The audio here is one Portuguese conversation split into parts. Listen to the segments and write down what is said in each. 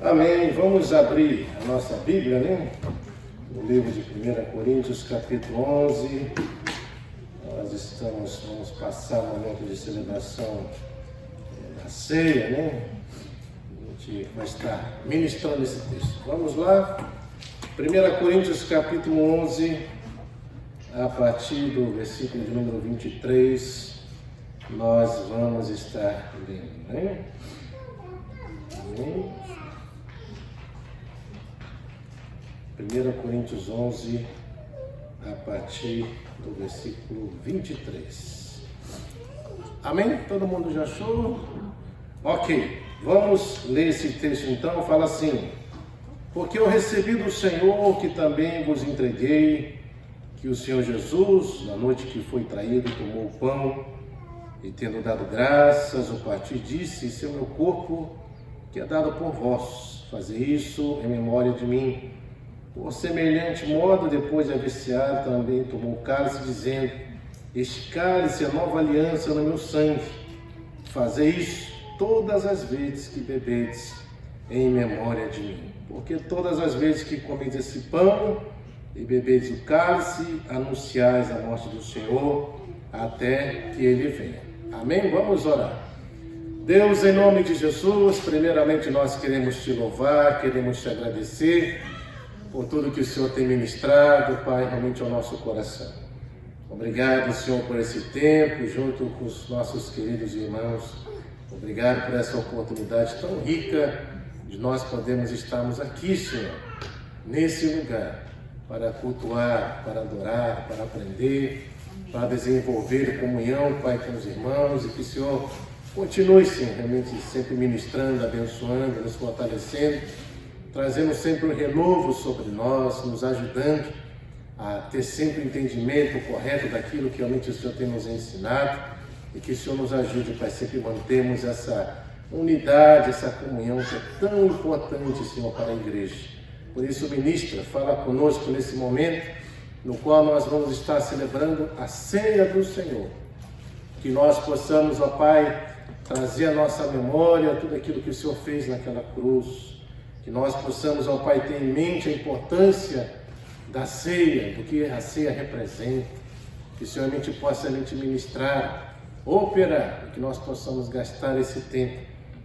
Amém. Vamos abrir a nossa Bíblia, né? No livro de 1 Coríntios, capítulo 11. Vamos passar um momento de celebração da ceia, né? A gente vai estar ministrando esse texto. Vamos lá. 1 Coríntios, capítulo 11, a partir do versículo de número 23, nós vamos estar lendo, né? Amém. 1 Coríntios 11, a partir do versículo 23. Amém? Todo mundo já achou? Ok, vamos ler esse texto então. Fala assim: porque eu recebi do Senhor que também vos entreguei, que o Senhor Jesus, na noite que foi traído, tomou o pão e, tendo dado graças, o partiu, disse: esse é o meu corpo que é dado por vós, fazei isso em memória de mim. Por semelhante modo, depois de haver ceado, também tomou o cálice, dizendo: este cálice é a nova aliança no meu sangue. Fazei isso todas as vezes que bebedes, em memória de mim. Porque todas as vezes que comedes esse pão e bebedes o cálice, anunciais a morte do Senhor, até que Ele venha. Amém? Vamos orar. Deus, em nome de Jesus, primeiramente nós queremos Te louvar, queremos Te agradecer por tudo que o Senhor tem ministrado, Pai, realmente ao nosso coração. Obrigado, Senhor, por esse tempo, junto com os nossos queridos irmãos. Obrigado por essa oportunidade tão rica de nós podermos estarmos aqui, Senhor, nesse lugar, para cultuar, para adorar, para aprender, para desenvolver comunhão, Pai, com os irmãos, e que o Senhor continue, Senhor, realmente sempre ministrando, abençoando, nos fortalecendo, trazendo sempre um renovo sobre nós, nos ajudando a ter sempre o entendimento correto daquilo que realmente o Senhor tem nos ensinado, e que o Senhor nos ajude para sempre mantermos essa unidade, essa comunhão que é tão importante, Senhor, para a igreja. Por isso, ministra, fala conosco nesse momento, no qual nós vamos estar celebrando a ceia do Senhor. Que nós possamos, ó Pai, trazer à nossa memória tudo aquilo que o Senhor fez naquela cruz. Que nós possamos, ó Pai, ter em mente a importância da ceia, do que a ceia representa. Que o Senhor realmente possa ministrar, operar, e que nós possamos gastar esse tempo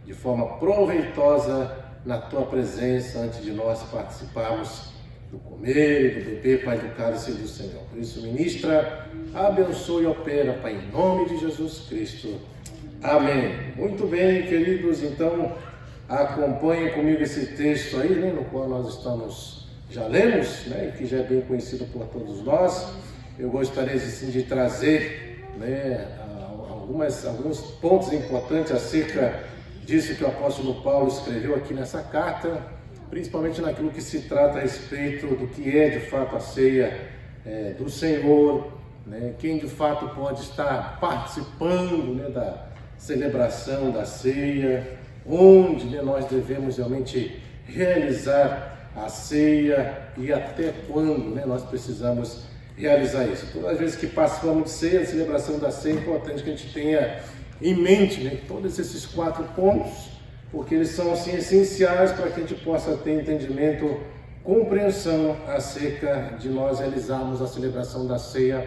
de forma proveitosa na Tua presença, antes de nós participarmos do comer e do beber, Pai, do cálice do Senhor. Por isso, ministra, abençoe e opera, Pai, em nome de Jesus Cristo. Amém. Muito bem, queridos, então acompanhem comigo esse texto aí, né, no qual nós já lemos, né, que já é bem conhecido por todos nós. Eu gostaria de trazer, né, alguns pontos importantes acerca disso que o apóstolo Paulo escreveu aqui nessa carta, principalmente naquilo que se trata a respeito do que é de fato a ceia do Senhor, né, quem de fato pode estar participando, né, da celebração da ceia, onde, né, nós devemos realmente realizar a ceia e até quando, né, nós precisamos realizar isso. Todas as vezes que participamos de ceia, a celebração da ceia, é importante que a gente tenha em mente, né, todos esses 4 pontos, porque eles são assim essenciais para que a gente possa ter entendimento, compreensão acerca de nós realizarmos a celebração da ceia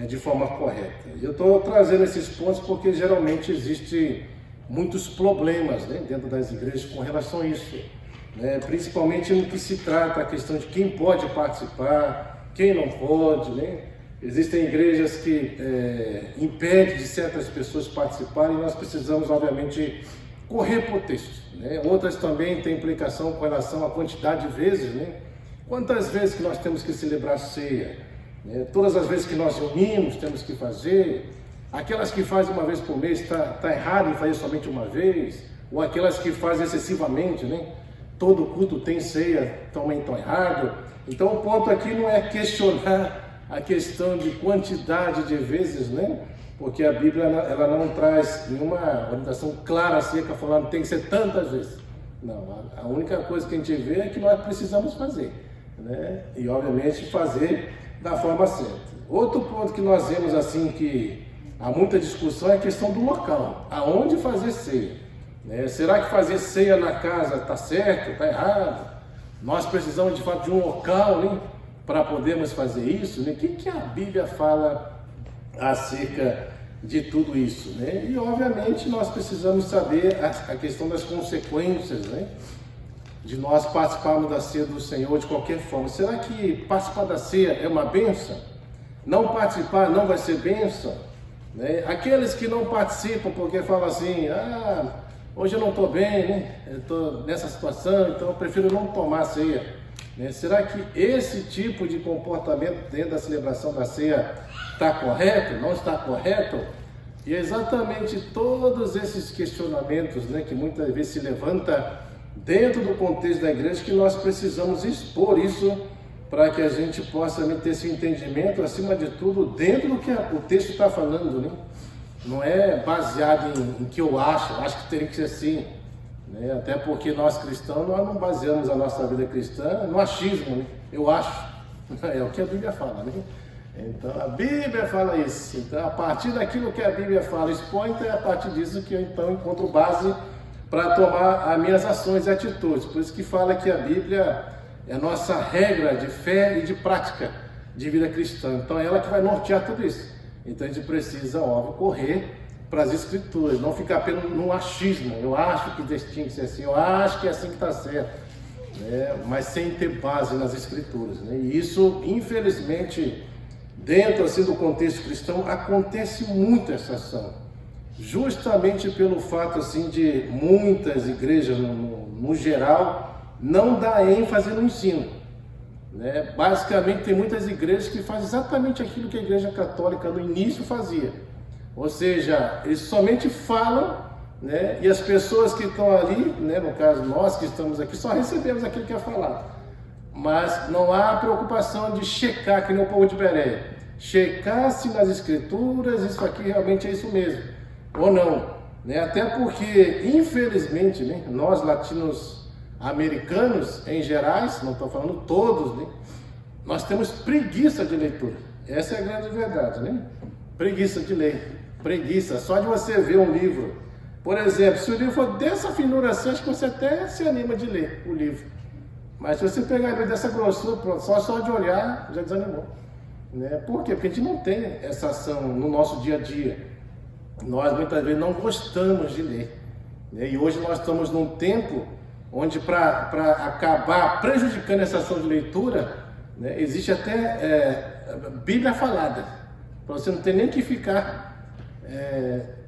de forma correta. E eu estou trazendo esses pontos porque geralmente existem muitos problemas, né, dentro das igrejas com relação a isso, né, principalmente no que se trata a questão de quem pode participar, quem não pode, né? Existem igrejas que impedem de certas pessoas participarem, e nós precisamos, obviamente, correr por texto, né? Outras também têm implicação com relação à quantidade de vezes, né? Quantas vezes que nós temos que celebrar a ceia? Né? Todas as vezes que nós reunimos, temos que fazer. Aquelas que fazem uma vez por mês, está errado em fazer somente uma vez, ou aquelas que fazem excessivamente, né? Todo culto tem ceia, também estão errado. Então o ponto aqui não é questionar a questão de quantidade de vezes, né? Porque a Bíblia ela não traz nenhuma orientação clara acerca falando que tem que ser tantas vezes. Não, a única coisa que a gente vê é que nós precisamos fazer, né? E obviamente fazer da forma certa. Outro ponto que nós vemos assim que há muita discussão é a questão do local, aonde fazer ceia. Né? Será que fazer ceia na casa está certo, está errado? Nós precisamos de fato de um local, né, para podermos fazer isso, né? O que a Bíblia fala acerca de tudo isso, né? E obviamente nós precisamos saber a questão das consequências, né, de nós participarmos da ceia do Senhor de qualquer forma. Será que participar da ceia é uma bênção? Não participar não vai ser bênção? Né? Aqueles que não participam porque falam assim, hoje eu não estou bem, né? Eu estou nessa situação, então eu prefiro não tomar ceia. Né? Será que esse tipo de comportamento dentro da celebração da ceia está correto? Não está correto? E é exatamente todos esses questionamentos, né, que muitas vezes se levanta dentro do contexto da igreja, que nós precisamos expor isso para que a gente possa ter esse entendimento, acima de tudo, dentro do que o texto está falando, né? Não é baseado em que eu acho que teria que ser assim, né? Até porque nós cristãos, nós não baseamos a nossa vida cristã no achismo, né? Eu acho, é o que a Bíblia fala, né? Então a Bíblia fala isso, então a partir daquilo que a Bíblia fala, expõe, então é a partir disso que eu então encontro base para tomar as minhas ações e atitudes. Por isso que fala que a Bíblia é a nossa regra de fé e de prática de vida cristã. Então é ela que vai nortear tudo isso. Então a gente precisa, óbvio, correr para as Escrituras, não ficar apenas no achismo. Eu acho que tinha que ser assim, eu acho que é assim que está certo, né? Mas sem ter base nas Escrituras, né? E isso, infelizmente, dentro assim, do contexto cristão, acontece muito essa ação. Justamente pelo fato assim, de muitas igrejas, no geral, não dá ênfase no ensino, né? Basicamente tem muitas igrejas que fazem exatamente aquilo que a igreja católica no início fazia, ou seja, eles somente falam, né? E as pessoas que estão ali, né? No caso nós que estamos aqui, só recebemos aquilo que é falado, mas não há preocupação de checar, que nem o povo de Bereia, checar se nas Escrituras isso aqui realmente é isso mesmo, ou não, né? Até porque, infelizmente, né, nós latinos americanos, em gerais, não estou falando todos, né? Nós temos preguiça de leitura. Essa é a grande verdade, né? Preguiça de ler. Preguiça, só de você ver um livro. Por exemplo, se o livro for dessa finura assim, acho que você até se anima de ler o livro. Mas se você pegar ele dessa grossura, só de olhar, já desanimou. Né? Por quê? Porque a gente não tem essa ação no nosso dia a dia. Nós muitas vezes não gostamos de ler. Né? E hoje nós estamos num tempo onde para acabar prejudicando essa ação de leitura, né, existe até Bíblia falada, para você não ter nem que ficar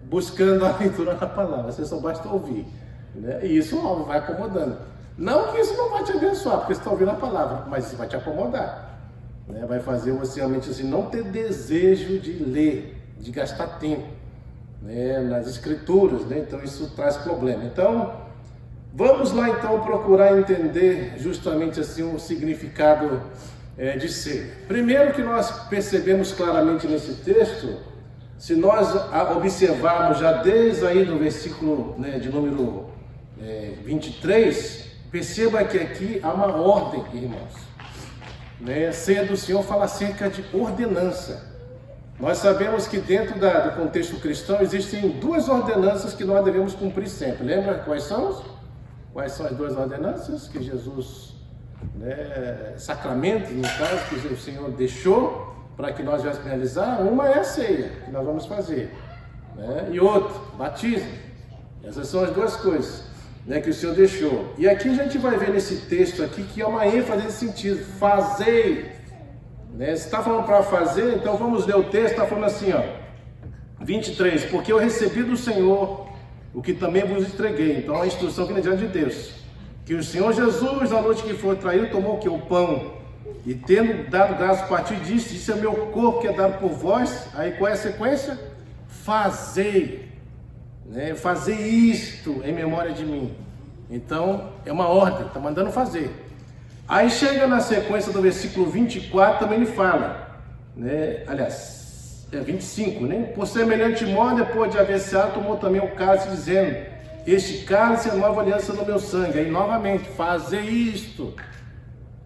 buscando a leitura na palavra, você só basta ouvir, né? E isso óbvio, vai acomodando. Não que isso não vai te abençoar, porque você está ouvindo a palavra, mas isso vai te acomodar, né? Vai fazer você realmente assim, não ter desejo de ler, de gastar tempo, né, nas Escrituras, né? Então isso traz problema. Então vamos lá então procurar entender justamente assim o significado de ser. Primeiro que nós percebemos claramente nesse texto, se nós observarmos já desde aí no versículo, né, de número 23, perceba que aqui há uma ordem, irmãos. Né? Ceia do Senhor fala acerca de ordenança. Nós sabemos que dentro do contexto cristão existem duas ordenanças que nós devemos cumprir sempre. Lembra quais são? Quais são as duas ordenanças que Jesus, né, sacramentos, no caso, que o Senhor deixou para que nós viéssemos realizar? Uma é a ceia, que nós vamos fazer, né? E outra, batismo. Essas são as duas coisas, né, que o Senhor deixou. E aqui a gente vai ver nesse texto aqui que há uma ênfase nesse sentido, fazei, né? Se está falando para fazer, então vamos ler o texto, está falando assim, ó, 23, porque eu recebi do Senhor o que também vos entreguei. Então a instrução que vem diante de Deus, que o Senhor Jesus, na noite que foi traído, tomou o que? O pão, e tendo dado graças, partiu e disse, isso é meu corpo que é dado por vós. Aí qual é a sequência? Fazei, né? Fazer isto em memória de mim. Então é uma ordem, está mandando fazer. Aí chega na sequência do versículo 24, também ele fala, né? Aliás, 25, né? Por semelhante modo, depois de haver ceado, tomou também o cálice, dizendo, este cálice é a nova aliança no meu sangue. Aí novamente, fazer isto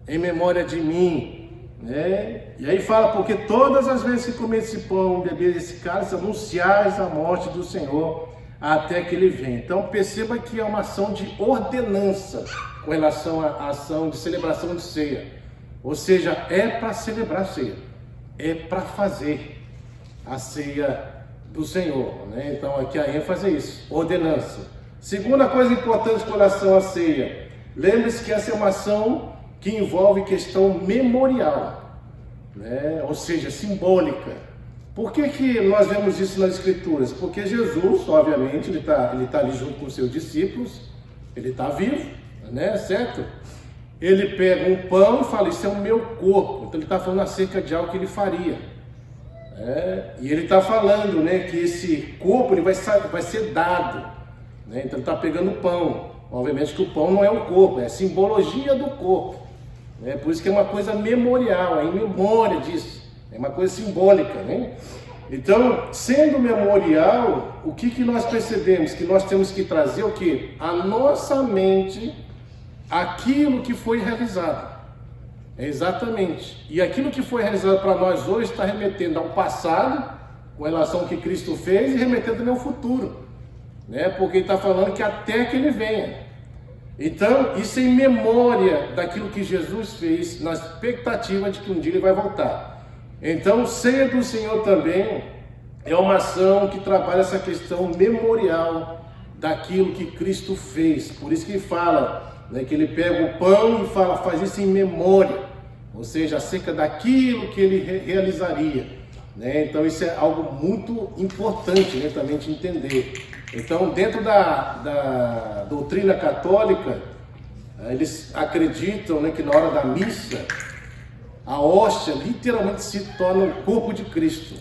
em memória de mim, né? E aí fala, porque todas as vezes que comer esse pão, beber esse cálice, anunciais a morte do Senhor, até que ele venha. Então perceba que é uma ação de ordenança com relação à ação de celebração de ceia. Ou seja, é para celebrar a ceia, é para fazer a ceia do Senhor, né? Então aqui a ênfase é isso, ordenança. Segunda coisa importante com relação à ceia, lembre-se que essa é uma ação que envolve questão memorial, né? Ou seja, simbólica. Por que nós vemos isso nas Escrituras? Porque Jesus, obviamente, ele tá ali junto com os seus discípulos, ele está vivo, né? Certo? Ele pega um pão e fala, isso é o meu corpo. Então ele está falando acerca de algo que ele faria. E ele está falando, né, que esse corpo ele vai ser dado. Né? Então ele está pegando o pão. Obviamente que o pão não é o corpo, é a simbologia do corpo. Né? Por isso que é uma coisa memorial, é em memória disso. É uma coisa simbólica, né? Então, sendo memorial, o que nós percebemos? Que nós temos que trazer o quê? A nossa mente, aquilo que foi realizado. Exatamente. E aquilo que foi realizado para nós hoje está remetendo ao passado, com relação ao que Cristo fez, e remetendo também ao futuro. Né? Porque ele está falando que até que ele venha. Então, isso é em memória daquilo que Jesus fez, na expectativa de que um dia ele vai voltar. Então, ceia do Senhor também é uma ação que trabalha essa questão memorial daquilo que Cristo fez. Por isso que ele fala, né, que ele pega o pão e fala, faz isso em memória, ou seja, acerca daquilo que ele realizaria. Né? Então, isso é algo muito importante, né, também de entender. Então, dentro da doutrina católica, eles acreditam, né, que na hora da missa, a hóstia literalmente se torna o corpo de Cristo,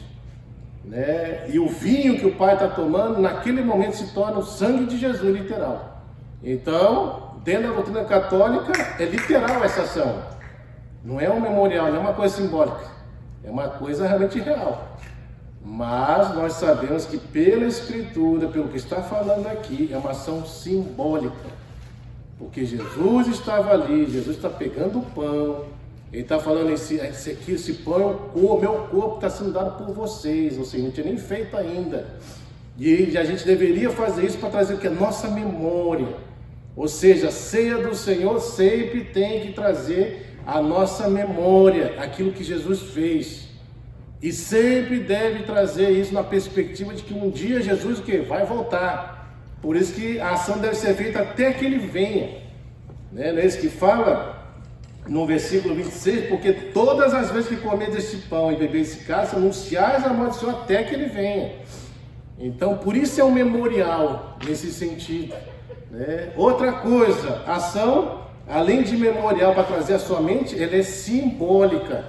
né? E o vinho que o Pai está tomando, naquele momento se torna o sangue de Jesus, literal. Então, dentro da doutrina católica, é literal essa ação. Não é um memorial, não é uma coisa simbólica. É uma coisa realmente real. Mas nós sabemos que pela Escritura, pelo que está falando aqui, é uma ação simbólica. Porque Jesus estava ali, Jesus está pegando o pão, ele está falando, esse pão é o corpo, meu corpo está sendo dado por vocês, ou seja, não tinha nem feito ainda. E a gente deveria fazer isso para trazer o que? A nossa memória. Ou seja, a ceia do Senhor sempre tem que trazer a nossa memória, aquilo que Jesus fez. E sempre deve trazer isso na perspectiva de que um dia Jesus o quê? Vai voltar. Por isso que a ação deve ser feita até que ele venha. Né? Não é isso que fala no versículo 26, porque todas as vezes que comeis este pão e bebeis esse cálice, anunciais a morte do Senhor até que ele venha. Então, por isso é um memorial nesse sentido. Né? Outra coisa, a ação, além de memorial para trazer a sua mente, ela é simbólica.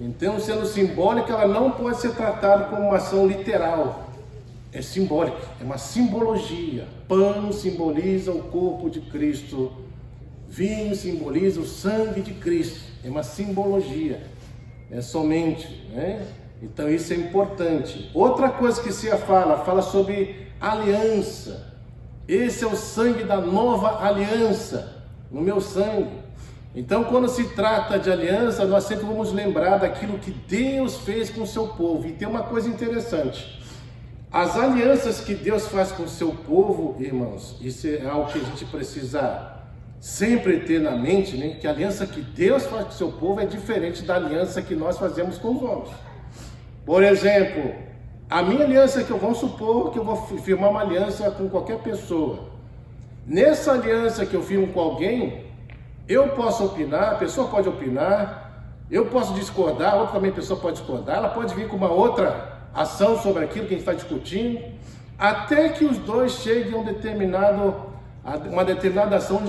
Então, sendo simbólica, ela não pode ser tratada como uma ação literal. É simbólica, é uma simbologia. Pão simboliza o corpo de Cristo. Vinho simboliza o sangue de Cristo, é uma simbologia, é somente, né? Então isso é importante. Outra coisa que se fala sobre aliança. Esse é o sangue da nova aliança, no meu sangue. Então quando se trata de aliança, nós sempre vamos lembrar daquilo que Deus fez com o seu povo. E tem uma coisa interessante, as alianças que Deus faz com o seu povo, irmãos, isso é algo que a gente precisa sempre ter na mente, né? Que a aliança que Deus faz com o seu povo é diferente da aliança que nós fazemos com os homens. Por exemplo, a minha aliança vamos supor que eu vou firmar uma aliança com qualquer pessoa. Nessa aliança que eu firmo com alguém, eu posso opinar, a pessoa pode opinar, eu posso discordar, outra também pessoa pode discordar, ela pode vir com uma outra ação sobre aquilo que a gente está discutindo, até que os dois cheguem a uma determinada ação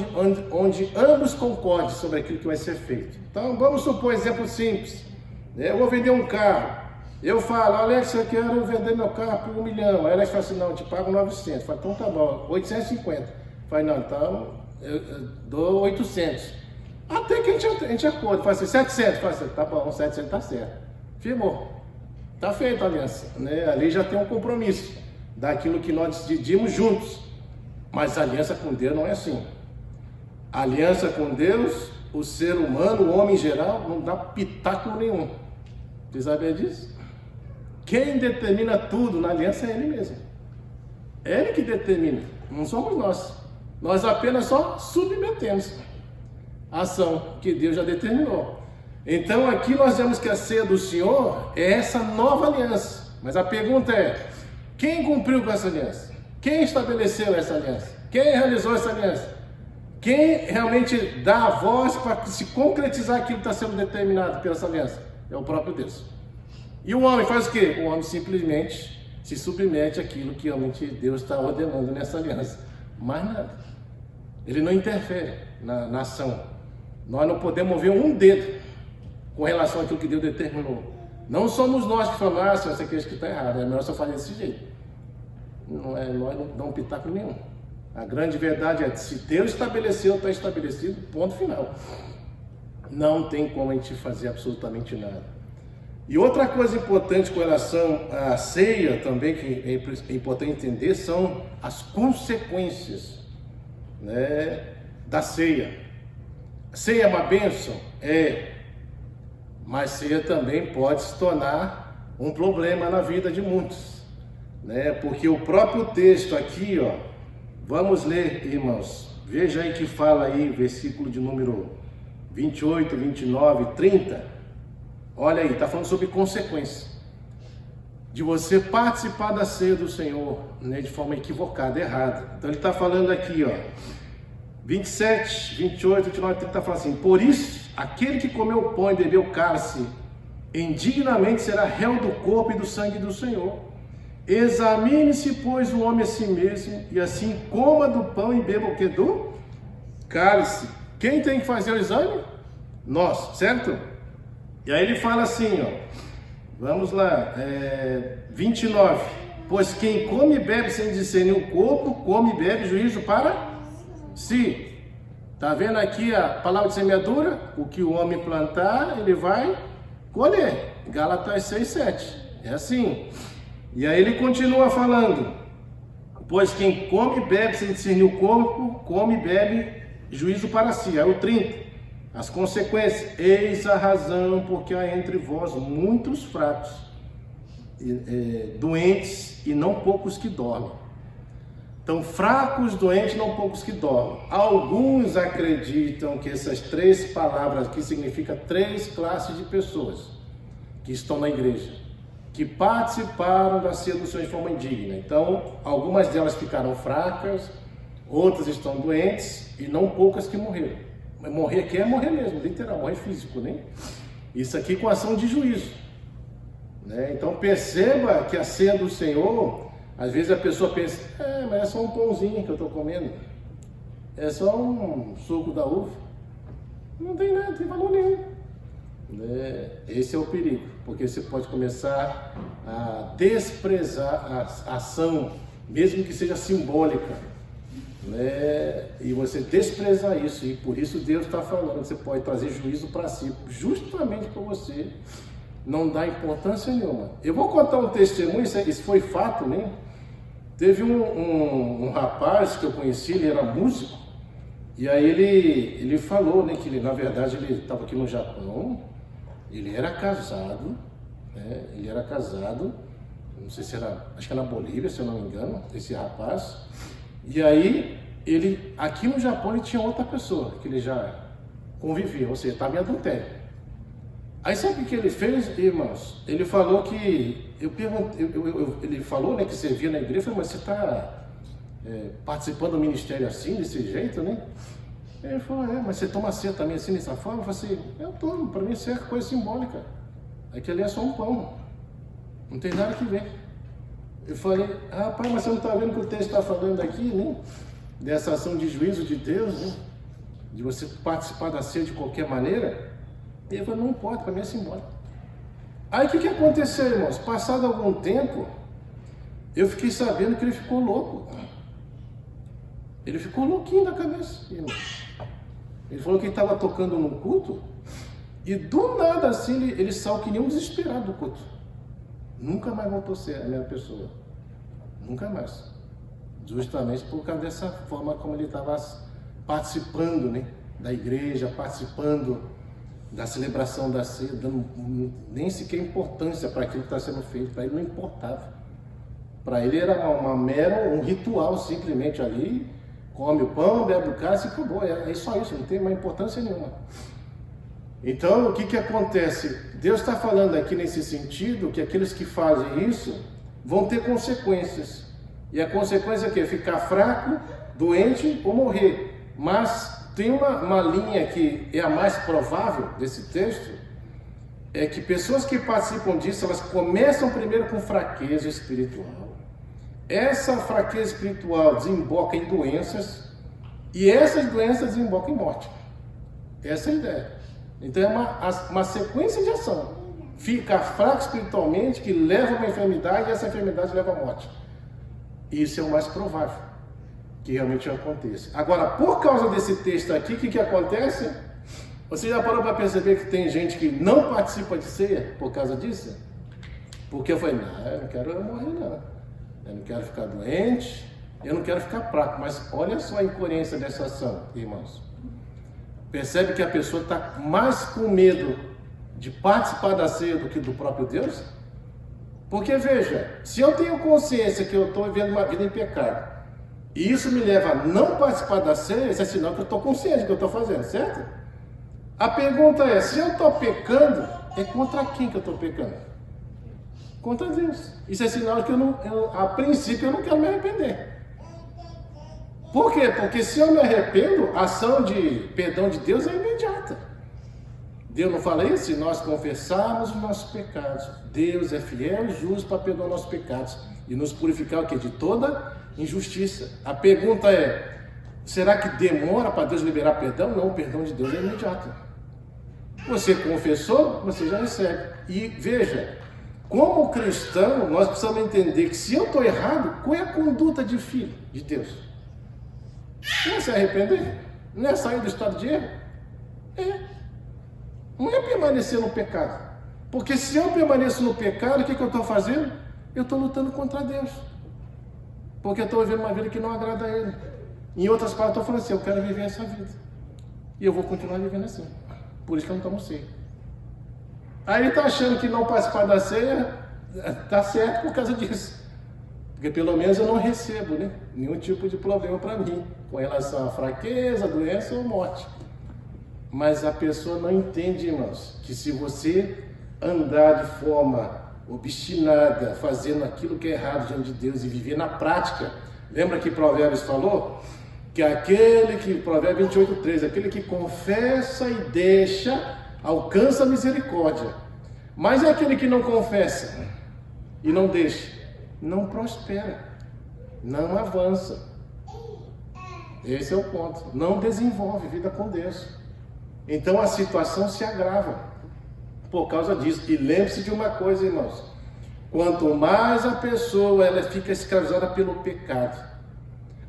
onde ambos concordem sobre aquilo que vai ser feito. Então, vamos supor um exemplo simples. Eu vou vender um carro. Eu falo, Alex, eu quero vender meu carro por 1 milhão. Aí Alex fala assim, não, eu te pago 900. Eu falo, então tá bom, 850. Eu falo, não, então eu dou 800. Até que a gente acorda, fala assim, 700. Eu falo assim, tá bom, 700 tá certo. Firmou. Tá feita a aliança. Né? Ali já tem um compromisso daquilo que nós decidimos juntos. Mas a aliança com Deus não é assim. A aliança com Deus, o ser humano, o homem em geral, não dá pitaco nenhum. Você sabia disso? Quem determina tudo na aliança é Ele mesmo. É Ele que determina, não somos nós. Nós apenas só submetemos a ação que Deus já determinou. Então aqui nós vemos que a ceia do Senhor é essa nova aliança. Mas a pergunta é, quem cumpriu com essa aliança? Quem estabeleceu essa aliança? Quem realizou essa aliança? Quem realmente dá a voz para se concretizar aquilo que está sendo determinado pela essa aliança? É o próprio Deus. E o homem faz o quê? O homem simplesmente se submete àquilo que realmente Deus está ordenando nessa aliança. Mais nada. Ele não interfere na ação. Nós não podemos mover um dedo com relação àquilo que Deus determinou. Não somos nós que falamos, essa aqui está errada, é melhor só fazer desse jeito. Nós não damos pitaco nenhum. A grande verdade é que se Deus estabeleceu, está estabelecido, ponto final. Não tem como a gente fazer absolutamente nada. E outra coisa importante com relação à ceia também, que é importante entender, são as consequências, né, da ceia. Ceia é uma bênção? É. Mas ceia também pode se tornar um problema na vida de muitos, né? Porque o próprio texto aqui, ó, vamos ler, irmãos, veja aí que fala aí, versículo de número 28, 29, 30, olha aí, está falando sobre consequências de você participar da ceia do Senhor, né, de forma equivocada, errada. Então ele está falando aqui, ó, 27, 28, 29, 30, está falando assim, por isso, aquele que comeu o pão e bebeu o cálice, indignamente será réu do corpo e do sangue do Senhor. Examine-se, pois, o homem a si mesmo, e assim coma do pão e beba o que? Do cálice. Quem tem que fazer o exame? Nós, certo? E aí ele fala assim, ó, vamos lá, 29. Pois quem come e bebe sem discernir o corpo, come e bebe juízo para si. Está vendo aqui a palavra de semeadura? O que o homem plantar, ele vai colher. Gálatas 6, 7. É assim. E aí ele continua falando. Pois quem come e bebe sem discernir o corpo, come e bebe juízo para si. Aí o 30. As consequências. Eis a razão porque há entre vós muitos fracos, doentes e não poucos que dormem. Então, fracos, doentes, não poucos que dormem. Alguns acreditam que essas três palavras aqui significam três classes de pessoas que estão na igreja, que participaram da ceia do Senhor de forma indigna. Então, algumas delas ficaram fracas, outras estão doentes e não poucas que morreram. Mas morrer aqui é morrer mesmo, literal, morrer físico, né? Isso aqui com ação de juízo, né? Então, perceba que a ceia do Senhor, às vezes a pessoa pensa, mas é só um pãozinho que eu estou comendo, é só um suco da uva, não tem nada, não tem valor nenhum. Esse é o perigo, porque você pode começar a desprezar a ação, mesmo que seja simbólica, né? E você desprezar isso, e por isso Deus está falando, você pode trazer juízo para si, justamente para você não dar importância nenhuma. Eu vou contar um testemunho, isso foi fato, né? Teve um rapaz que eu conheci, ele era músico, e aí ele falou, né, que ele, na verdade ele estava aqui no Japão, ele era casado, né, não sei se era, acho que era na Bolívia, se eu não me engano, esse rapaz, e aí ele, aqui no Japão ele tinha outra pessoa, que ele já convivia, ou seja, estava em adultério. Aí sabe o que ele fez, irmãos? Ele falou que, ele falou, né, que servia na igreja, mas você está participando do ministério assim, desse jeito, né? Ele falou, mas você toma ceia também assim, dessa forma? Eu falei assim, eu tomo, para mim isso é coisa simbólica. Aquilo é só um pão, não tem nada que ver. Eu falei, rapaz, mas você não está vendo o que o texto está falando aqui, né? Dessa ação de juízo de Deus, né? De você participar da ceia de qualquer maneira. Ele falou, não pode, para mim é simbólico. Aí o que aconteceu, irmãos? Passado algum tempo, eu fiquei sabendo que ele ficou louco. Ele ficou louquinho da cabeça, irmãos. Ele falou que ele estava tocando num culto e do nada assim ele saiu que nem um desesperado do culto. Nunca mais voltou a ser a mesma pessoa. Nunca mais. Justamente por causa dessa forma como ele estava participando, né, da igreja, participando da celebração da ceia, dando nem sequer importância para aquilo que está sendo feito, para ele não importava. Para ele era um ritual, simplesmente ali, come o pão, bebe o cálice e acabou. É só isso, não tem mais importância nenhuma. Então, o que acontece? Deus está falando aqui nesse sentido que aqueles que fazem isso vão ter consequências. E a consequência é o quê? Ficar fraco, doente ou morrer. Mas tem uma linha que é a mais provável desse texto, é que pessoas que participam disso, elas começam primeiro com fraqueza espiritual. Essa fraqueza espiritual desemboca em doenças, e essas doenças desembocam em morte. Essa é a ideia. Então é uma sequência de ação. Fica fraco espiritualmente, que leva a uma enfermidade, e essa enfermidade leva à morte. Isso é o mais provável que realmente aconteça. Agora, por causa desse texto aqui, o que acontece? Você já parou para perceber que tem gente que não participa de ceia por causa disso? Porque eu falei, não, eu não quero morrer não. Eu não quero ficar doente, eu não quero ficar fraco. Mas olha só a incoerência dessa ação, irmãos. Percebe que a pessoa está mais com medo de participar da ceia do que do próprio Deus? Porque veja, se eu tenho consciência que eu estou vivendo uma vida em pecado, e isso me leva a não participar da ceia, isso é sinal que eu estou consciente do que eu estou fazendo, certo? A pergunta é, se eu estou pecando, é contra quem que eu estou pecando? Contra Deus. Isso é sinal que a princípio eu não quero me arrepender. Por quê? Porque se eu me arrependo, a ação de perdão de Deus é imediata. Deus não fala isso? Se nós confessarmos os nossos pecados, Deus é fiel e justo para perdoar nossos pecados e nos purificar o quê? De toda injustiça. A pergunta é, será que demora para Deus liberar perdão? Não, o perdão de Deus é imediato. Você confessou, você já recebe. E veja, como cristão, nós precisamos entender que se eu estou errado, qual é a conduta de filho de Deus? Não é se arrepender? Não é sair do estado de erro? Não é permanecer no pecado. Porque se eu permaneço no pecado, o que eu estou fazendo? Eu estou lutando contra Deus. Porque eu estou vivendo uma vida que não agrada a Ele. Em outras palavras, eu estou falando assim, eu quero viver essa vida. E eu vou continuar vivendo assim. Por isso que eu não tomo ceia. Aí ele está achando que não participar da ceia está certo por causa disso. Porque pelo menos eu não recebo, né, nenhum tipo de problema para mim, com relação à fraqueza, doença ou morte. Mas a pessoa não entende, irmãos, que se você andar de forma obstinada, fazendo aquilo que é errado diante de Deus e viver na prática, lembra que Provérbios falou? Que Provérbios 28:3, aquele que confessa e deixa, alcança a misericórdia. Mas é aquele que não confessa e não deixa, não prospera, não avança. Esse é o ponto. Não desenvolve vida com Deus. Então a situação se agrava por causa disso. E lembre-se de uma coisa, irmãos. Quanto mais a pessoa ela fica escravizada pelo pecado,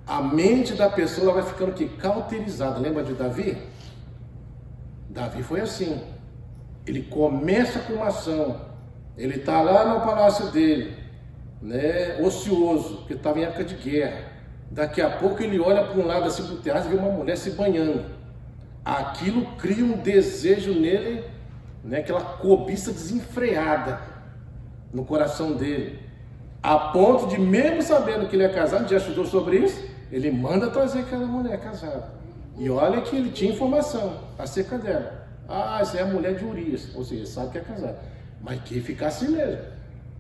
a mente da pessoa ela vai ficando cauterizada. Lembra de Davi? Davi foi assim. Ele começa com uma ação. Ele está lá no palácio dele, né, ocioso, porque estava em época de guerra. Daqui a pouco ele olha para um lado assim do terraço e vê uma mulher se banhando. Aquilo cria um desejo nele, né, aquela cobiça desenfreada no coração dele. A ponto de, mesmo sabendo que ele é casado, já estudou sobre isso, ele manda trazer aquela mulher casada. E olha que ele tinha informação acerca dela. Essa é a mulher de Urias, ou seja, sabe que é casada. Mas que ficar assim mesmo.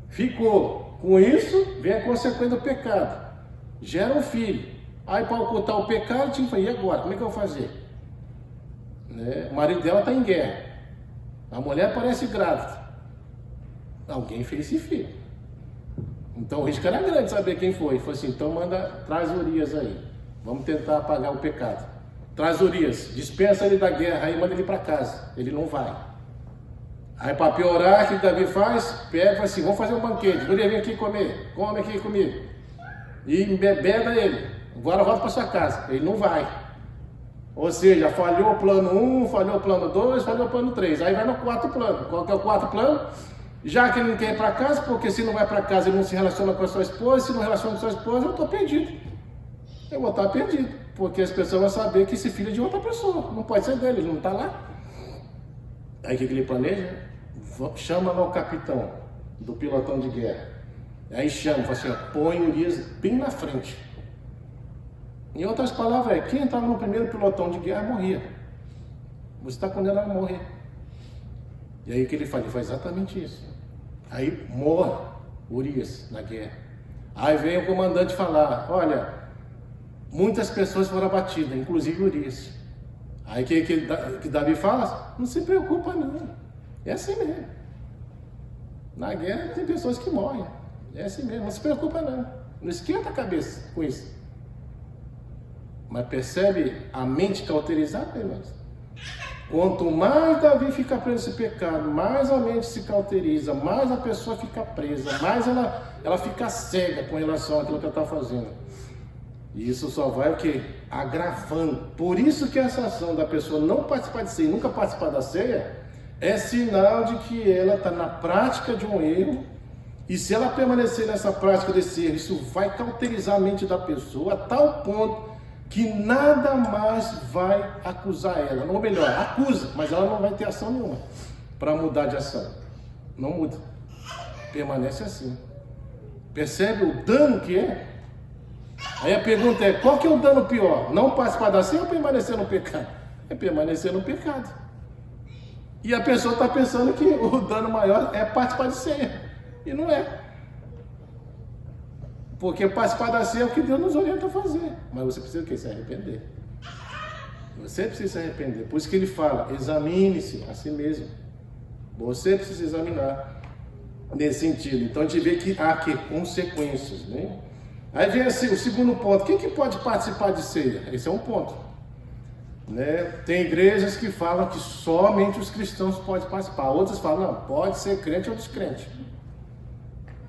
Ficou. Com isso, vem a consequência do pecado. Gera um filho. Aí para ocultar o pecado, tinha que falar, e agora? Como é que eu vou fazer? Né? O marido dela está em guerra. A mulher parece grávida. Alguém fez esse filho. Então o risco era grande saber quem foi. Foi assim, então traz Urias aí. Vamos tentar apagar o pecado. Traz Urias, dispensa ele da guerra, aí manda ele para casa. Ele não vai. Aí para piorar, o que Davi faz? Pega e fala assim, vamos fazer um banquete. Urias, vem aqui comer. Come aqui comigo. E embebeda ele. Agora volta para sua casa. Ele não vai. Ou seja, falhou o plano 1, falhou o plano 2, falhou o plano 3. Aí vai no quarto plano. Qual que é o quarto plano? Já que ele não quer ir para casa, porque se não vai para casa ele não se relaciona com a sua esposa, se não relaciona com a sua esposa, eu estou perdido. Eu vou estar perdido, porque as pessoas vão saber que esse filho é de outra pessoa, não pode ser dele, ele não está lá. Aí o que ele planeja? Chama lá o capitão do pilotão de guerra. Aí chama, fala assim, ó, põe Urias bem na frente. Em outras palavras, quem estava no primeiro pelotão de guerra morria. Você está condenado a morrer. E aí o que ele faz? Ele faz exatamente isso. Aí morre Urias na guerra. Aí vem o comandante falar, olha, muitas pessoas foram abatidas, inclusive Urias. Aí que Davi fala, não se preocupa não, é assim mesmo. Na guerra tem pessoas que morrem, é assim mesmo, não se preocupa não esquenta a cabeça com isso. Mas percebe a mente cauterizada, irmãos? Quanto mais Davi fica preso nesse pecado, mais a mente se cauteriza, mais a pessoa fica presa, mais ela fica cega com relação àquilo que ela está fazendo. E isso só vai o quê? Agravando. Por isso que essa ação da pessoa não participar de ceia, nunca participar da ceia, é sinal de que ela está na prática de um erro. E se ela permanecer nessa prática desse erro, isso vai cauterizar a mente da pessoa a tal ponto que nada mais vai acusar ela. Ou melhor, acusa, mas ela não vai ter ação nenhuma para mudar de ação. Não muda. Permanece assim. Percebe o dano que é? Aí a pergunta é, qual que é o dano pior? Não participar da ceia ou permanecer no pecado? É permanecer no pecado. E a pessoa está pensando que o dano maior é participar de ceia. E não é. Porque participar da ceia é o que Deus nos orienta a fazer. Mas você precisa o quê? Se arrepender. Você precisa se arrepender. Por isso que ele fala, examine-se a si mesmo. Você precisa examinar nesse sentido. Então a gente vê que há aqui consequências, né? Aí vem assim, o segundo ponto. Quem que pode participar de ceia? Esse é um ponto. Né? Tem igrejas que falam que somente os cristãos podem participar. Outras falam, não, pode ser crente ou descrente.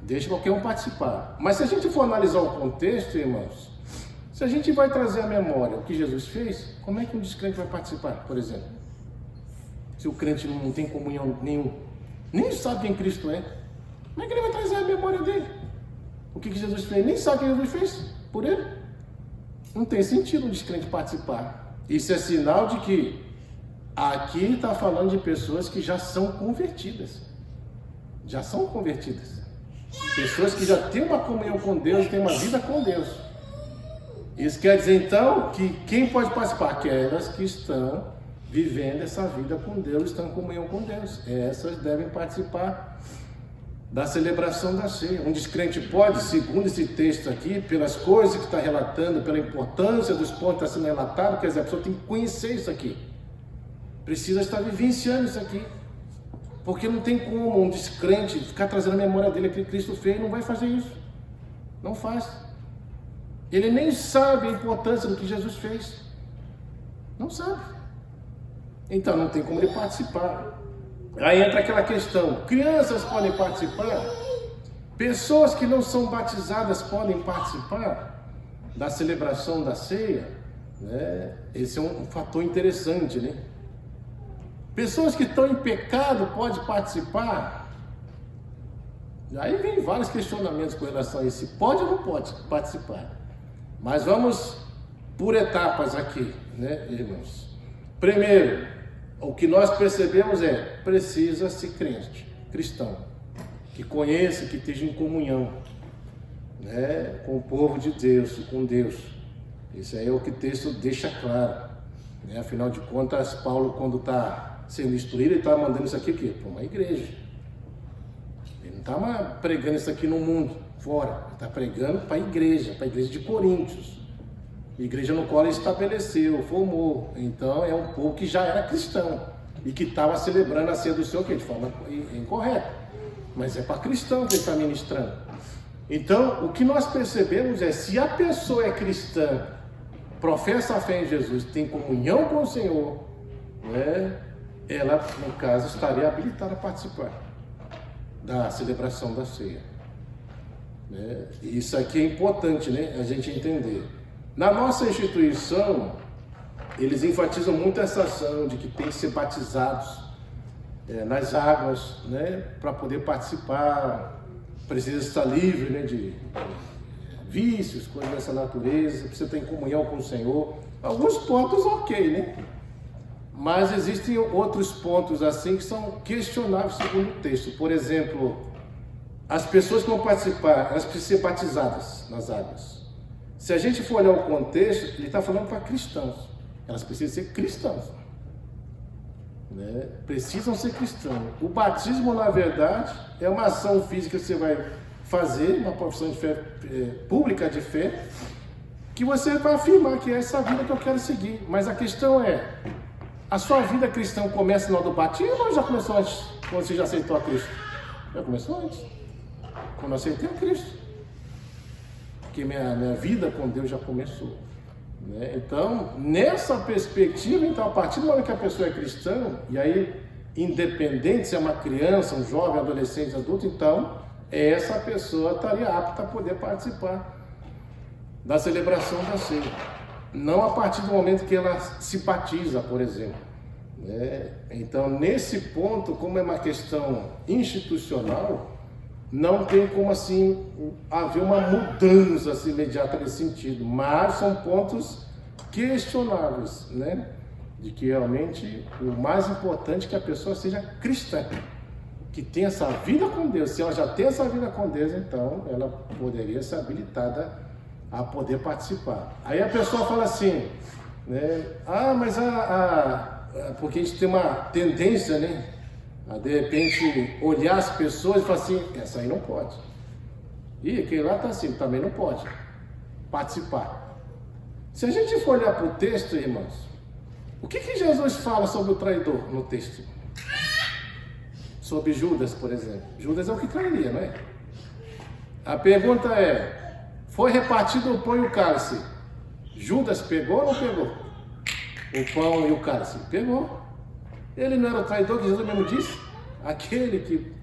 Deixa qualquer um participar. Mas se a gente for analisar o contexto, irmãos, se a gente vai trazer à memória o que Jesus fez, como é que um descrente vai participar, por exemplo? Se o crente não tem comunhão nenhum, nem sabe quem Cristo é, como é que ele vai trazer à memória dele? O que Jesus fez? Nem sabe o que Jesus fez por ele. Não tem sentido um descrente participar. Isso é sinal de que aqui está falando de pessoas que já são convertidas. Já são convertidas. Pessoas que já têm uma comunhão com Deus, têm uma vida com Deus. Isso quer dizer então que quem pode participar? Aquelas que estão vivendo essa vida com Deus, estão em comunhão com Deus. Essas devem participar da celebração da ceia. Um descrente pode, segundo esse texto aqui, pelas coisas que está relatando, pela importância dos pontos que está sendo relatado, quer dizer, a pessoa tem que conhecer isso aqui. Precisa estar vivenciando isso aqui. Porque não tem como um descrente ficar trazendo a memória dele que Cristo fez, não vai fazer isso. Não faz. Ele nem sabe a importância do que Jesus fez. Não sabe. Então não tem como ele participar. Aí entra aquela questão, crianças podem participar? Pessoas que não são batizadas podem participar da celebração da ceia? Né? Esse é um fator interessante, né? Pessoas que estão em pecado podem participar? Aí vem vários questionamentos com relação a isso. Pode ou não pode participar? Mas vamos por etapas aqui, né, irmãos? Primeiro, o que nós percebemos é, precisa ser crente, cristão, que conheça, que esteja em comunhão, né, com o povo de Deus, com Deus. Isso aí é o que o texto deixa claro, né? Afinal de contas, Paulo, quando está sendo instruído, ele está mandando isso aqui para uma igreja. Ele não está pregando isso aqui no mundo, fora. Ele está pregando para a igreja de Coríntios. Igreja no qual ele estabeleceu, formou. Então é um povo que já era cristão e que estava celebrando a ceia do Senhor, que de forma incorreta. Mas é para cristão que ele está ministrando. Então, o que nós percebemos é, se a pessoa é cristã, professa a fé em Jesus, tem comunhão com o Senhor, né? Ela, no caso, estaria habilitada a participar da celebração da ceia. Né? Isso aqui é importante, né? A gente entender. Na nossa instituição, eles enfatizam muito essa ação de que tem que ser batizados nas águas, né? Para poder participar. Precisa estar livre, né? De vícios, coisas dessa natureza, precisa estar em comunhão com o Senhor. Alguns pontos ok, né? Mas existem outros pontos assim que são questionáveis segundo o texto. Por exemplo, as pessoas que vão participar, elas precisam ser batizadas nas águas. Se a gente for olhar o contexto, ele está falando para cristãos. Elas precisam ser cristãos. Né? Precisam ser cristãos. O batismo, na verdade, é uma ação física que você vai fazer, uma profissão de fé, pública de fé, que você vai afirmar que é essa vida que eu quero seguir. Mas a questão é, a sua vida cristã começa no do batismo ou já começou antes, quando você já aceitou a Cristo? Já começou antes, quando eu aceitei a Cristo. Porque minha vida com Deus já começou. Né? Então, nessa perspectiva, então, a partir do momento que a pessoa é cristã, e aí, independente se é uma criança, um jovem, adolescente, adulto, então, essa pessoa estaria apta a poder participar da celebração da ceia. Não a partir do momento que ela se batiza, por exemplo. Né? Então, nesse ponto, como é uma questão institucional, não tem como assim haver uma mudança assim, imediata nesse sentido, mas são pontos questionáveis, né? De que realmente o mais importante é que a pessoa seja cristã, que tenha essa vida com Deus. Se ela já tem essa vida com Deus, então ela poderia ser habilitada a poder participar. Aí a pessoa fala assim, né? Mas porque a gente tem uma tendência, né? A de repente olhar as pessoas e falar assim, essa aí não pode. E aquele lá está assim, também não pode participar. Se a gente for olhar para o texto, irmãos, o que Jesus fala sobre o traidor no texto? Sobre Judas, por exemplo. Judas é o que trairia, não é? A pergunta é, foi repartido o pão e o cálice. Judas pegou ou não pegou? O pão e o cálice? Pegou. Ele não era o traidor que Jesus mesmo disse? Aquele que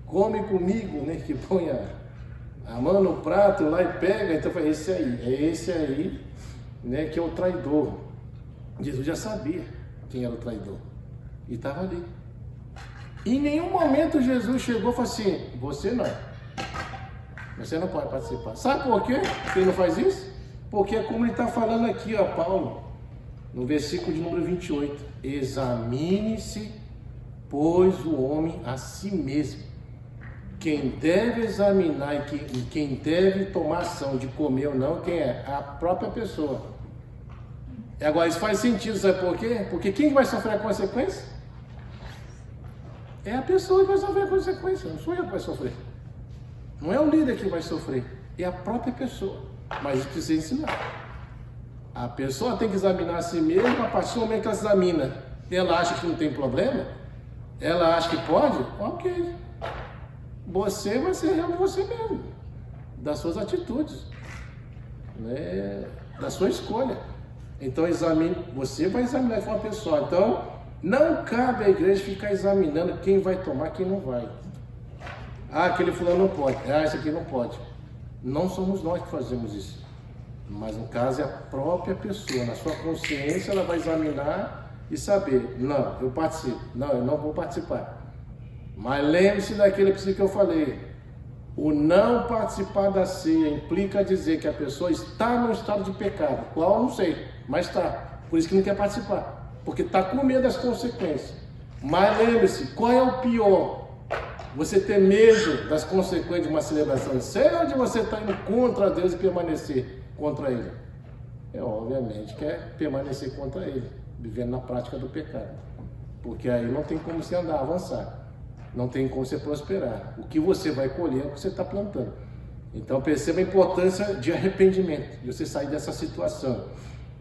come comigo, né? Que põe a mão no prato lá e pega. Então foi esse aí, né? Que é o traidor. Jesus já sabia quem era o traidor. E estava ali. Em nenhum momento Jesus chegou e falou assim, você não pode participar. Sabe por quê que ele não faz isso? Porque é como ele está falando aqui, ó, Paulo, no versículo de número 28. Examine-se, pois, o homem a si mesmo. Quem deve examinar e quem deve tomar ação de comer ou não, quem é? A própria pessoa. E agora, isso faz sentido, sabe por quê? Porque quem vai sofrer a consequência? É a pessoa que vai sofrer a consequência, não sou eu que vai sofrer. Não é o líder que vai sofrer, é a própria pessoa. Mas isso precisa ensinar. A pessoa tem que examinar a si mesma. A partir do momento que ela examina, ela acha que não tem problema, ela acha que pode, ok. Você vai ser realmente você mesmo, das suas atitudes, né? Da sua escolha. Então examine, você vai examinar de forma pessoal. Então não cabe à igreja ficar examinando quem vai tomar, quem não vai. Aquele fulano não pode, esse aqui não pode. Não somos nós que fazemos isso. Mas no caso é a própria pessoa, na sua consciência ela vai examinar e saber, não, eu participo, não, eu não vou participar. Mas lembre-se daquele princípio que eu falei, o não participar da ceia implica dizer que a pessoa está no estado de pecado, qual eu não sei, mas está, por isso que não quer participar, porque está com medo das consequências. Mas lembre-se, qual é o pior? Você ter medo das consequências de uma celebração de ceia ou de você estar indo contra Deus e permanecer contra Ele? Obviamente que é permanecer contra Ele, vivendo na prática do pecado. Porque aí não tem como você andar, avançar. Não tem como você prosperar. O que você vai colher é o que você está plantando. Então perceba a importância de arrependimento, de você sair dessa situação.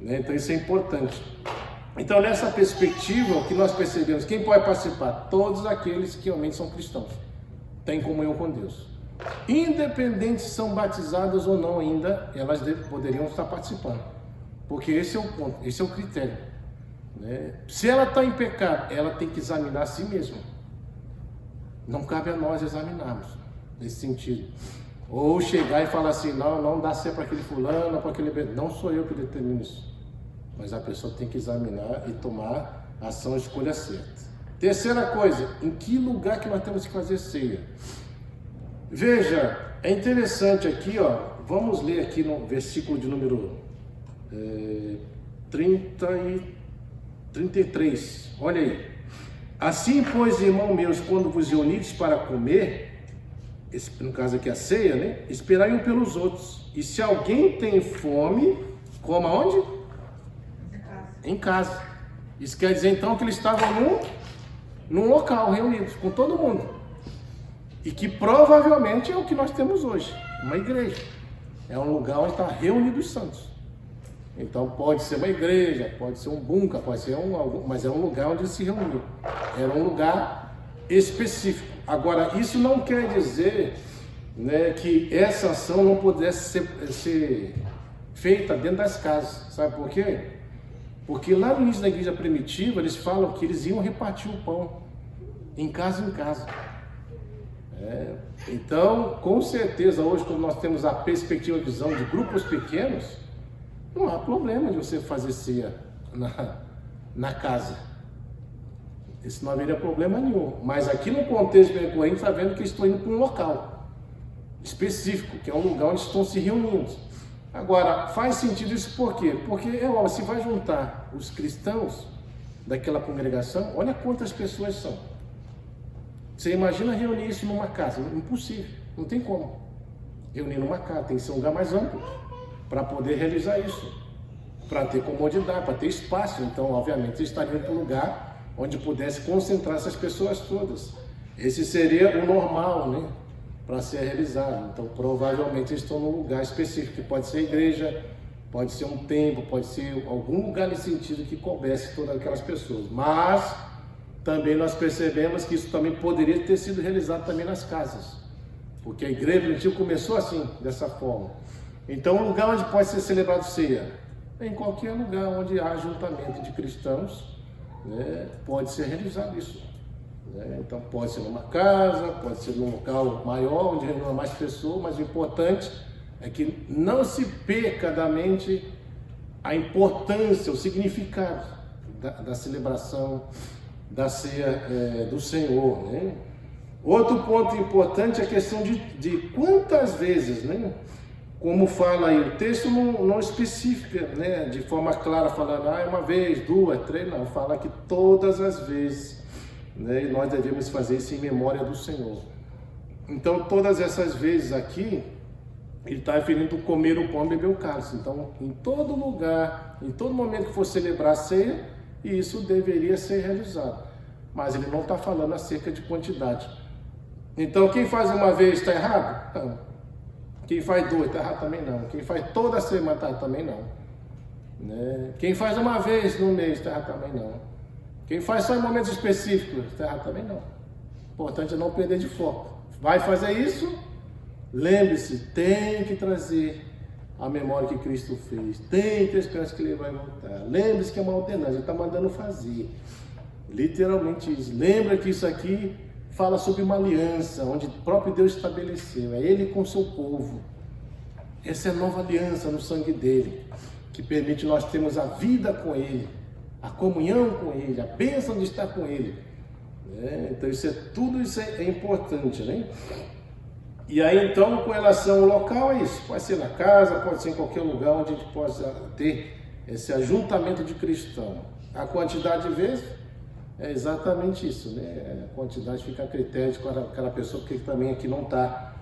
Né? Então isso é importante. Então nessa perspectiva, o que nós percebemos, quem pode participar? Todos aqueles que realmente são cristãos, têm comunhão com Deus. Independente se são batizadas ou não ainda, elas poderiam estar participando. Porque esse é o ponto, esse é o critério. Né? Se ela está em pecado, ela tem que examinar a si mesma. Não cabe a nós examinarmos, nesse sentido. Ou chegar e falar assim, não dá certo para aquele fulano, para aquele... Não sou eu que determino isso. Mas a pessoa tem que examinar e tomar a ação, a escolha certa. Terceira coisa, em que lugar que nós temos que fazer ceia? Veja, é interessante aqui, ó, vamos ler aqui no versículo de número 33, olha aí. Assim, pois, irmãos meus, quando vos reunides para comer, no caso aqui a ceia, né? Esperai um pelos outros. E se alguém tem fome, coma onde? Em casa. Isso quer dizer então que eles estavam num local reunidos com todo mundo. E que provavelmente é o que nós temos hoje, uma igreja. É um lugar onde está reunido os santos. Então pode ser uma igreja, pode ser um bunker, pode ser mas é um lugar onde se reuniu. Era um lugar específico. Agora, isso não quer dizer, né, que essa ação não pudesse ser feita dentro das casas. Sabe por quê? Porque lá no início da igreja primitiva, eles falam que eles iam repartir o pão, em casa. Então, com certeza, hoje, quando nós temos a perspectiva, a visão de grupos pequenos, não há problema de você fazer ceia na casa. Isso não haveria problema nenhum. Mas aqui no contexto de Corinto, está vendo que estou indo para um local específico, que é um lugar onde estão se reunindo. Agora, faz sentido isso por quê? Porque, se vai juntar os cristãos daquela congregação, olha quantas pessoas são. Você imagina reunir isso numa casa? Impossível, não tem como. Reunir numa casa, tem que ser um lugar mais amplo para poder realizar isso, para ter comodidade, para ter espaço. Então, obviamente, eles estariam para um lugar onde pudesse concentrar essas pessoas todas. Esse seria o normal, né, para ser realizado. Então, provavelmente, eles estão num lugar específico, que pode ser igreja, pode ser um templo, pode ser algum lugar nesse sentido que coubesse todas aquelas pessoas. Mas também nós percebemos que isso também poderia ter sido realizado também nas casas, porque a igreja primitiva começou assim, dessa forma. Então, um lugar onde pode ser celebrado ceia, em qualquer lugar onde há ajuntamento de cristãos, né, pode ser realizado isso. Então, pode ser numa casa, pode ser num local maior, onde reúne mais pessoas, mas o importante é que não se perca da mente a importância, o significado da celebração da ceia do Senhor, né? Outro ponto importante é a questão de quantas vezes, né? Como fala aí, o texto não especifica, né, de forma clara, falando, é uma vez, duas, três, não, fala que todas as vezes, né, e nós devemos fazer isso em memória do Senhor. Então, todas essas vezes aqui, ele está referindo comer o pão e beber o cálice. Então, em todo lugar, em todo momento que for celebrar a ceia, isso deveria ser realizado. Mas ele não está falando acerca de quantidade. Então, quem faz uma vez está errado? Não. Quem faz duas está errado também não. Quem faz toda semana está errado também não. Né? Quem faz uma vez no mês está errado também não. Quem faz só em momentos específicos está errado também não. O importante é não perder de foco. Vai fazer isso? Lembre-se, tem que trazer a memória que Cristo fez. Tem que ter esperança que Ele vai voltar. Lembre-se que é uma alternância, Ele está mandando fazer. Literalmente isso. Lembra que isso aqui fala sobre uma aliança, onde o próprio Deus estabeleceu. É Ele com o seu povo. Essa é a nova aliança no sangue dEle, que permite nós termos a vida com Ele, a comunhão com Ele, a bênção de estar com Ele. Então tudo isso é importante, né? E aí então, com relação ao local, é isso. Pode ser na casa, pode ser em qualquer lugar onde a gente possa ter esse ajuntamento de cristão. A quantidade de vezes é exatamente isso, né? A quantidade fica a critério de cada pessoa, porque também aqui não está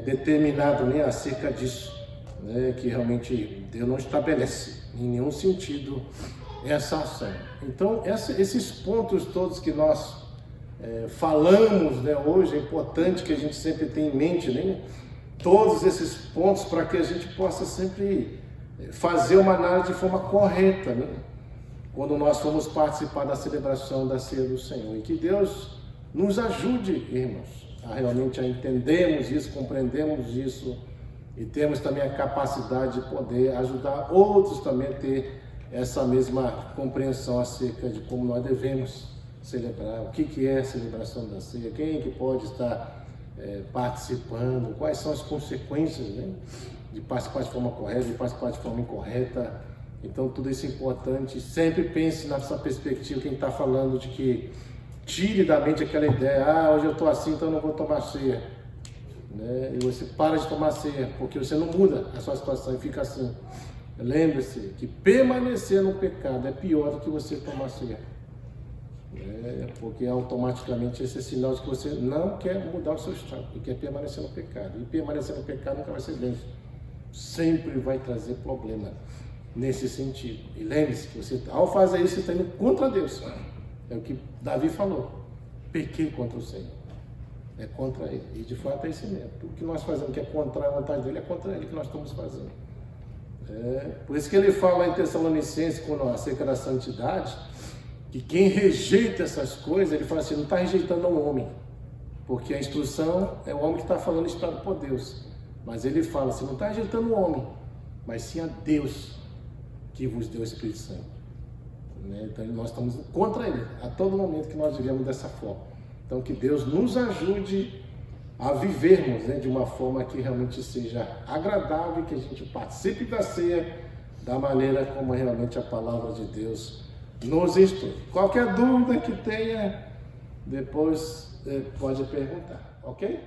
determinado nem acerca disso, né? Que realmente Deus não estabelece em nenhum sentido essa ação. Então, esses pontos todos que nós falamos, né, hoje, é importante que a gente sempre tenha em mente, né, todos esses pontos, para que a gente possa sempre fazer uma análise de forma correta, né, quando nós formos participar da celebração da ceia do Senhor. E que Deus nos ajude, irmãos, a realmente entendermos isso, compreendermos isso e temos também a capacidade de poder ajudar outros também a ter essa mesma compreensão acerca de como nós devemos celebrar, o que é a celebração da ceia, quem que pode estar participando, quais são as consequências, né, de participar de forma correta, de participar de forma incorreta. Então tudo isso é importante. Sempre pense nessa perspectiva, quem está falando de que tire da mente aquela ideia, hoje eu estou assim, então eu não vou tomar ceia, né? E você para de tomar ceia, porque você não muda a sua situação e fica assim. Lembre-se que permanecer no pecado é pior do que você tomar ceia. Porque automaticamente esse é sinal de que você não quer mudar o seu estado e quer permanecer no pecado. E permanecer no pecado nunca vai ser bênção. Sempre vai trazer problema nesse sentido. E lembre-se que você, ao fazer isso, você está indo contra Deus. É o que Davi falou. Pequei contra o Senhor. É contra Ele. E de fato é isso mesmo. Tudo que nós fazemos que é contra a vontade dEle, é contra Ele que nós estamos fazendo. Por isso que ele fala em Tessalonicenses, quando acerca da santidade, que quem rejeita essas coisas, ele fala assim, não está rejeitando o homem. Porque a instrução é o homem que está falando inspirado por Deus. Mas ele fala assim, não está rejeitando o homem, mas sim a Deus que vos deu o Espírito Santo. Então nós estamos contra Ele, a todo momento que nós vivemos dessa forma. Então que Deus nos ajude a vivermos de uma forma que realmente seja agradável, que a gente participe da ceia da maneira como realmente a palavra de Deus nos instrui. Qualquer dúvida que tenha, depois pode perguntar, ok?